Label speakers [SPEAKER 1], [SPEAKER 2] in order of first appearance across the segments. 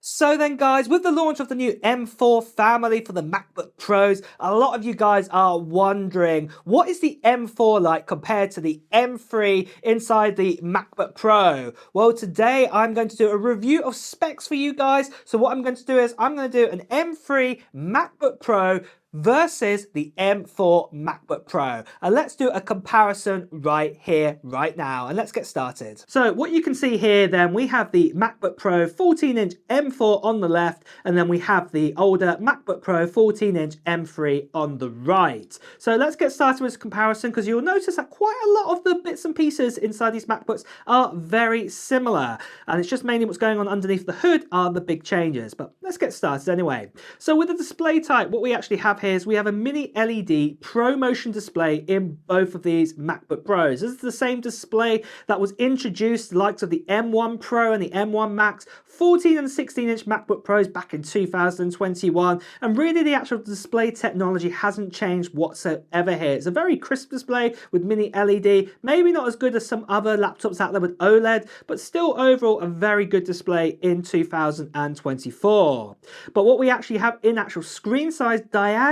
[SPEAKER 1] So then guys, with the launch of the new M4 family for the MacBook Pros, a lot of you guys are wondering, what is the M4 like compared to the M3 inside the MacBook Pro? Well, today I'm going to do a review of specs for you guys. So what I'm going to do is I'm going to do an M3 MacBook Pro versus the M4 MacBook Pro. And let's do a comparison right here, right now. And let's get started. So what you can see here then, we have the MacBook Pro 14-inch M4 on the left, and then we have the older MacBook Pro 14-inch M3 on the right. So let's get started with this comparison, because you'll notice that quite a lot of the bits and pieces inside these MacBooks are very similar. And it's just mainly what's going on underneath the hood are the big changes. But let's get started anyway. So with the display type, what we actually have here is we have a mini LED ProMotion display in both of these MacBook Pros. This is the same display that was introduced, the likes of the M1 Pro and the M1 Max, 14 and 16-inch MacBook Pros back in 2021. And really the actual display technology hasn't changed whatsoever here. It's a very crisp display with mini LED, maybe not as good as some other laptops out there with OLED, but still overall a very good display in 2024. But what we actually have in actual screen size diagonally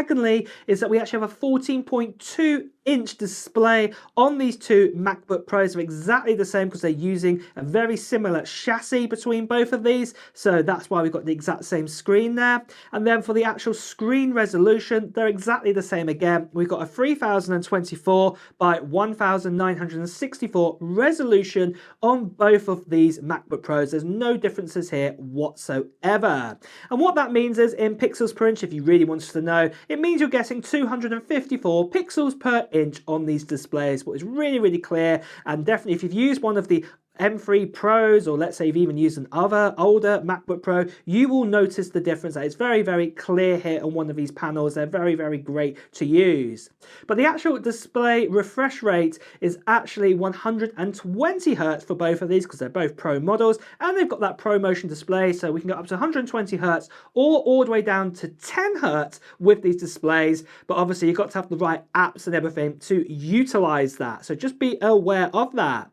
[SPEAKER 1] is that we actually have a 14.2-inch display on these two MacBook Pros. Are exactly the same because they're using a very similar chassis between both of these, so that's why we've got the exact same screen there. And then for the actual screen resolution, they're exactly the same again. We've got a 3024 by 1964 resolution on both of these MacBook Pros. There's no differences here whatsoever. And what that means is, in pixels per inch, if you really wanted to know, it means you're getting 254 pixels per inch on these displays, which is really clear. And definitely if you've used one of the M3 Pros, or let's say you've even used an older MacBook Pro, you will notice the difference. That it's very clear here on one of these panels. They're very great to use. But the actual display refresh rate is actually 120 Hz for both of these, because they're both Pro models, and they've got that ProMotion display, so we can go up to 120 Hz or all the way down to 10 Hz with these displays. But obviously you've got to have the right apps and everything to utilize that, so just be aware of that.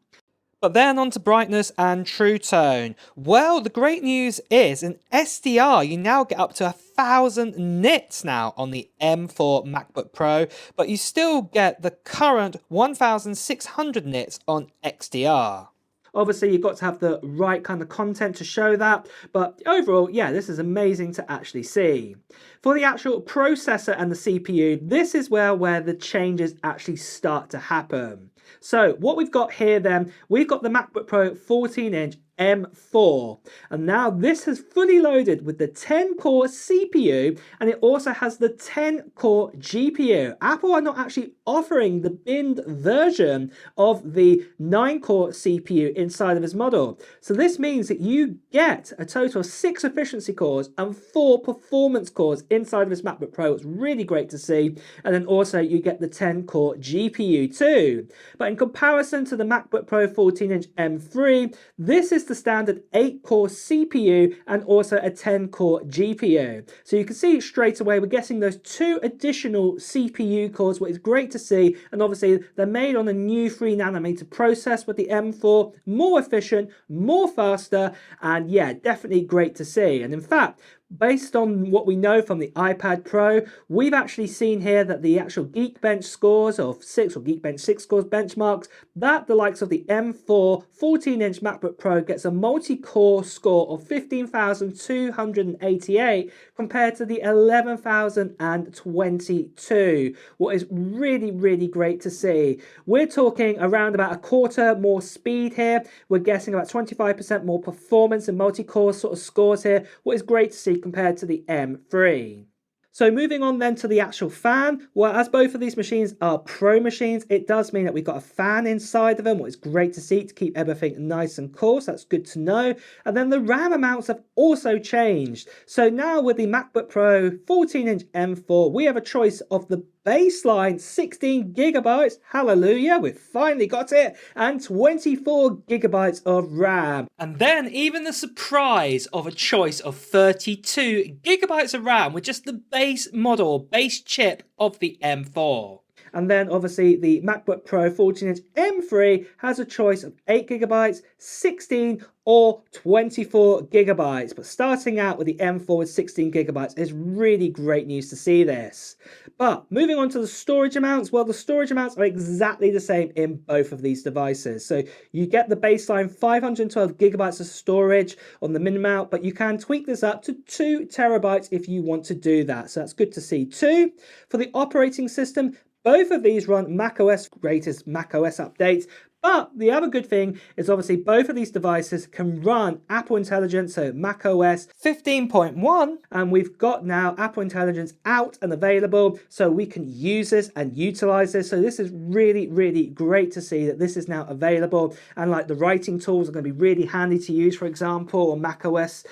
[SPEAKER 1] But then on to brightness and true tone. Well, the great news is in SDR, you now get up to 1000 nits now on the M4 MacBook Pro, but you still get the current 1600 nits on XDR. Obviously, you've got to have the right kind of content to show that, but overall, yeah, this is amazing to actually see. For the actual processor and the CPU, this is where the changes actually start to happen. So what we've got here then, we've got the MacBook Pro 14-inch M4, and now this is fully loaded with the 10-core CPU, and it also has the 10-core GPU. Apple are not actually offering the binned version of the 9-core CPU inside of this model. So this means that you get a total of 6 efficiency cores and 4 performance cores inside of this MacBook Pro. It's really great to see. And then also you get the 10-core GPU too. But in comparison to the MacBook Pro 14-inch M3, this is the standard 8-core CPU and also a 10-core GPU. So you can see straight away we're getting those 2 additional CPU cores, which is great to see. And obviously they're made on a new 3nm process with the M4, more efficient, more faster, and yeah, definitely great to see. And in fact, based on what we know from the iPad Pro, we've actually seen here that the actual Geekbench scores of 6, or Geekbench 6 scores benchmarks, that the likes of the M4 14-inch MacBook Pro gets a multi-core score of 15,288 compared to the 11,022, what is really great to see. We're talking around about a quarter more speed here. We're getting about 25% more performance and multi-core sort of scores here, what is great to see compared to the M3. So moving on then to the actual fan, well, as both of these machines are Pro machines, it does mean that we've got a fan inside of them, which is great to see to keep everything nice and cool, so that's good to know. And then the RAM amounts have also changed. So now with the MacBook Pro 14-inch M4, we have a choice of the baseline 16 gigabytes, hallelujah, we've finally got it, and 24 gigabytes of RAM. And then even the surprise of a choice of 32 gigabytes of RAM with just the base model, base chip of the M4. And then obviously the MacBook Pro 14-inch M3 has a choice of 8 gigabytes, 16 or 24 gigabytes. But starting out with the M4 with 16 gigabytes is really great news to see this. But moving on to the storage amounts, well, the storage amounts are exactly the same in both of these devices. So you get the baseline 512 gigabytes of storage on the min amount, but you can tweak this up to 2 terabytes if you want to do that. So that's good to see too. For the operating system, both of these run macOS, greatest macOS updates. But the other good thing is obviously both of these devices can run Apple Intelligence, so macOS 15.1, and we've got now Apple Intelligence out and available, so we can use this and utilize this. So this is really, really great to see that this is now available, and like the writing tools are going to be really handy to use, for example, on macOS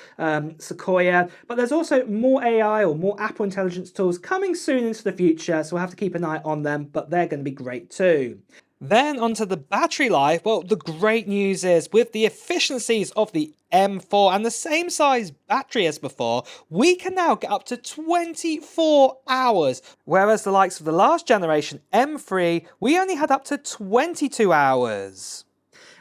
[SPEAKER 1] Sequoia. But there's also more AI or more Apple Intelligence tools coming soon into the future, so we'll have to keep an eye on them, but they're going to be great too. Then onto the battery life. Well, the great news is with the efficiencies of the M4 and the same size battery as before, we can now get up to 24 hours. Whereas the likes of the last generation M3, we only had up to 22 hours.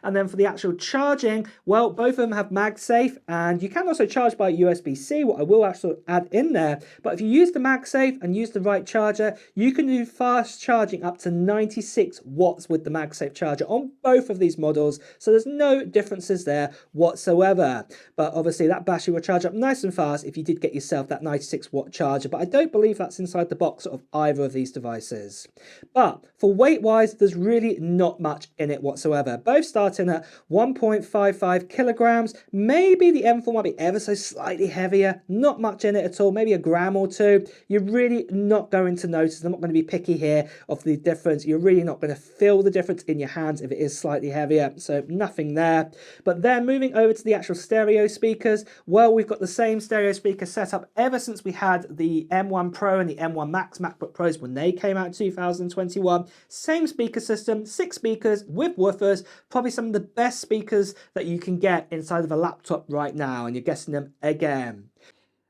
[SPEAKER 1] And then for the actual charging, well, both of them have MagSafe, and you can also charge by USB-C, what I will actually add in there. But if you use the MagSafe and use the right charger, you can do fast charging up to 96 watts with the MagSafe charger on both of these models. So there's no differences there whatsoever. But obviously that battery will charge up nice and fast if you did get yourself that 96 watt charger. But I don't believe that's inside the box of either of these devices. But for weight-wise, there's really not much in it whatsoever. Both start in at 1.55 kilograms. Maybe the M4 might be ever so slightly heavier, not much in it at all, maybe a gram or two. You're really not going to notice. I'm not going to be picky here of the difference. You're really not going to feel the difference in your hands if it is slightly heavier, so nothing there. But then moving over to the actual stereo speakers, well, we've got the same stereo speaker setup ever since we had the M1 Pro and the M1 Max MacBook Pros when they came out in 2021. Same speaker system, 6 speakers with woofers, probably some of the best speakers that you can get inside of a laptop right now, and you're guessing them again.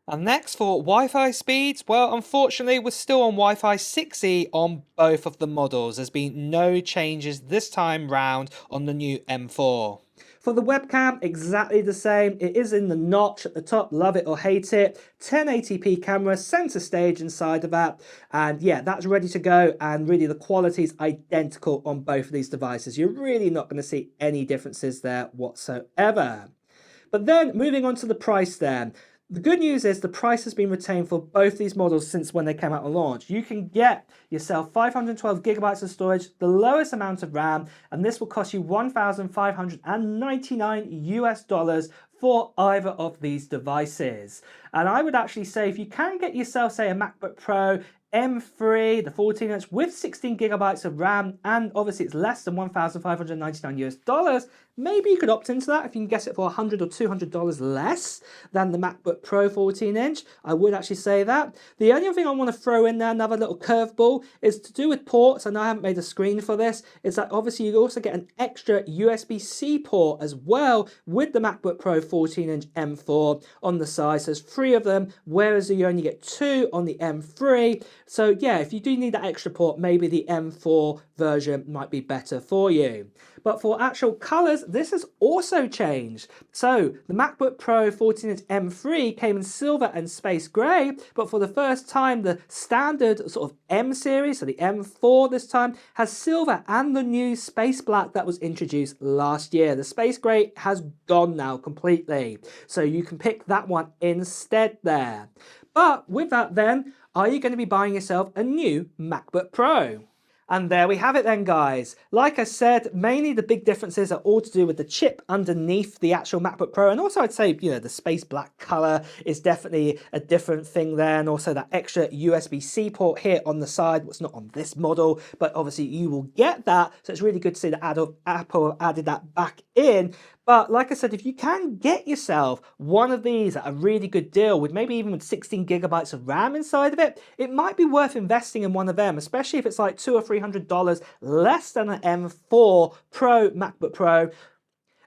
[SPEAKER 1] And next for Wi-Fi speeds, well, unfortunately we're still on Wi-Fi 6E on both of the models. There's been no changes this time round on the new M4. For the webcam, exactly the same. It is in the notch at the top, love it or hate it. 1080p camera, center stage inside of that. And yeah, that's ready to go. And really the quality is identical on both of these devices. You're really not going to see any differences there whatsoever. But then moving on to the price then. The good news is the price has been retained for both these models since when they came out on launch. You can get yourself 512 gigabytes of storage, the lowest amount of RAM, and this will cost you $1,599 US for either of these devices. And I would actually say if you can get yourself, say, a MacBook Pro M3, the 14-inch with 16 gigabytes of RAM, and obviously it's less than $1,599 US, maybe you could opt into that if you can get it for $100 or $200 less than the MacBook Pro 14-inch. I would actually say that. The only other thing I want to throw in there, another little curveball, is to do with ports. I know I haven't made a screen for this. Is that obviously you also get an extra USB-C port as well with the MacBook Pro 14-inch M4 on the side. So there's 3 of them, whereas you only get 2 on the M3. So yeah, if you do need that extra port, maybe the M4 version might be better for you. But for actual colors, this has also changed. So the MacBook Pro 14-inch M3 came in silver and space gray, but for the first time, the standard sort of M series, so the M4 this time, has silver and the new space black that was introduced last year. The space gray has gone now completely, so you can pick that one instead there. But with that then, are you going to be buying yourself a new MacBook Pro? And there we have it then, guys. Like I said, mainly the big differences are all to do with the chip underneath the actual MacBook Pro. And also I'd say, you know, the space black color is definitely a different thing there. And also that extra USB-C port here on the side, what's not on this model, but obviously you will get that. So it's really good to see that Apple added that back in. But like I said, if you can get yourself one of these at a really good deal with maybe even with 16 gigabytes of RAM inside of it, it might be worth investing in one of them, especially if it's like $200 or $300 less than an M4 Pro MacBook Pro.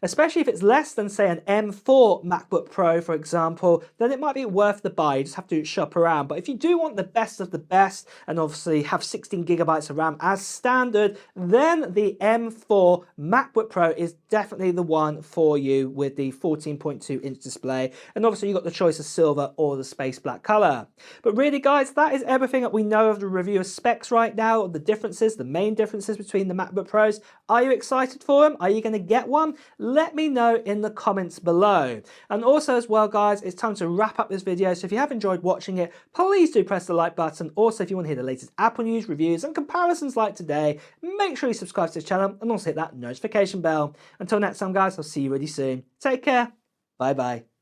[SPEAKER 1] Especially if it's less than, say, an M4 MacBook Pro, for example, then it might be worth the buy. You just have to shop around. But if you do want the best of the best and obviously have 16 gigabytes of RAM as standard, then the M4 MacBook Pro is definitely the one for you with the 14.2-inch display. And obviously you've got the choice of silver or the space black color. But really, guys, that is everything that we know of the review of specs right now, the differences, the main differences between the MacBook Pros. Are you excited for them? Are you going to get one? Let me know in the comments below. And also as well, guys, it's time to wrap up this video. So if you have enjoyed watching it, please do press the like button. Also, if you want to hear the latest Apple news, reviews and comparisons like today, make sure you subscribe to this channel and also hit that notification bell. Until next time, guys, I'll see you really soon. Take care. Bye bye.